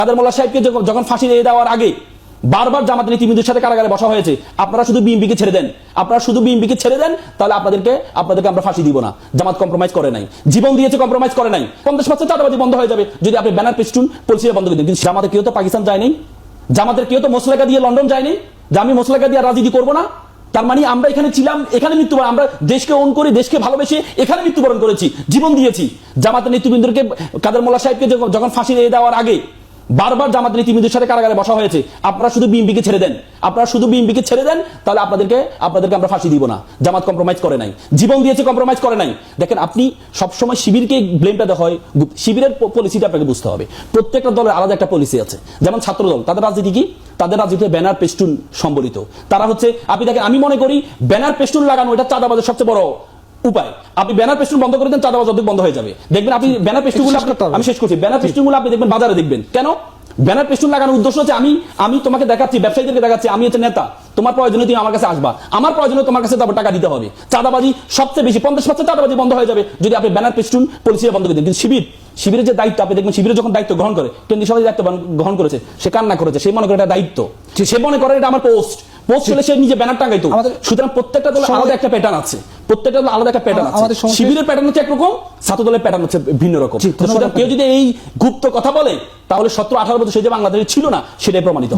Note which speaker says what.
Speaker 1: কাদের মোল্লা সাহেবকে যখন ফাঁসি দিয়ে দেওয়ার আগে বারবার জামাত নীতিবিদদের সাথে কারাগারে বসা হয়েছে, আপনারা শুধু বিএনপিকে ছেড়ে দেন, আপনারা শুধু বিএনপিকে ছেড়ে দেন, তাহলে আপনাদেরকে আমরা ফাঁসি দিব না। জামাত কম্প্রোমাইজ করে নাই, জীবন দিয়েছে, কম্প্রোমাইজ করে নাই। 50% চাঁদাবাজি বন্ধ হয়ে যাবে যদি আপনি ব্যানার পেস্টুন পলিসি বন্ধ করে দেন। কিন্তু জামাতের কেউ তো পাকিস্তান যায়নি, জামাতের কেউ তো মোসলেকা দিয়ে লন্ডন যায়নি যে আমি মোসলেকা দিয়ে রাজনীতি করবো না। তার মানে আমরা এখানে ছিলাম, এখানে মৃত্যুবরণ, আমরা দেশকে ওন করে দেশকে ভালোবেসে এখানে মৃত্যুবরণ করেছি, জীবন দিয়েছি। জামাতের নেতৃবৃন্দকে কাদের মোল্লা সাহেবকে যখন ফাঁসি দিয়ে দেওয়ার আগে বারবার জামাত নীতিবিদদের সাথে কারাগারে বসা হয়েছে, আপনারা শুধু বিএনপিকে ছেড়ে দেন, আপনারা শুধু বিএনপিকে ছেড়ে দেন, তাহলে আপনাদেরকে আমরা ফাঁসি দিব না। জামাত কম্প্রোমাইজ করে নাই, জীবন দিয়েছে, কম্প্রোমাইজ করে নাই। দেখেন, আপনি সবসময় শিবিরকে ব্লেমটা দেওয়া হয়, শিবিরের পলিসিটা আপনাকে বুঝতে হবে। প্রত্যেকটা দলের আলাদা একটা পলিসি আছে। যেমন ছাত্র দল, তাদের রাজনীতি কি? তাদের রাজনীতি ব্যানার পেস্টুন সম্বলিত। তারা হচ্ছে, আপনি দেখেন, আমি মনে করি ব্যানার পেস্টুন লাগানো এটা চাঁদাবাজের সবচেয়ে বড় উপায়। আপনি ব্যানার পেস্টুন বন্ধ করে দেন, চাঁদাবাজ অর্ধেক বন্ধ হয়ে যাবে। দেখবেন আপনি ব্যানার পেস্টুন গুলো, আমি শেষ করছি, ব্যানার পেস্টুন গুলো আপনি দেখবেন বাজারে দেখবেন। কেন ব্যানার পেস্টুন লাগানোর উদ্দেশ্য হচ্ছে আমি তোমাকে দেখাচ্ছি, ব্যবসায়ীদেরকে দেখাচ্ছি আমি হচ্ছে নেতা, তোমার প্রয়োজনে তুমি আমার কাছে আসবা, আমার প্রয়োজনে তোমার কাছে টাকা দিতে হবে। চাঁদাবাজি সবচেয়ে বেশি, 50% চাঁদাবাজি বন্ধ হয়ে যাবে যদি আপনি ব্যানার পেস্টুন পলিসি বন্ধ করে দেন। কিন্তু শিবিরের যে দায়িত্ব, আপনি দেখবেন শিবিরের যখন দায়িত্ব গ্রহণ করে, কেন্দ্রীয় সরকার দায়িত্ব গ্রহণ করেছে, সে কান্না করেছে, সে মনে করে এটা দায়িত্ব, সে মনে করে এটা আমার পোস্ট হলে সে নিজে ব্যানার টাঙাইতো। সুতরাং প্রত্যেকটা দলের আলাদা একটা প্যাটার্ন আছে, প্রত্যেকটা দলের আলাদা একটা প্যাটার্ন আছে। শিবিরের প্যাটার্ন হচ্ছে একরকম, ছাত্র দলের প্যাটার্ন হচ্ছে ভিন্ন রকম। সুতরাং কেউ যদি এই গুপ্ত কথা বলে, তাহলে 17-18 বছর সে যে বাংলাদেশে ছিল না সেটাই প্রমাণিত।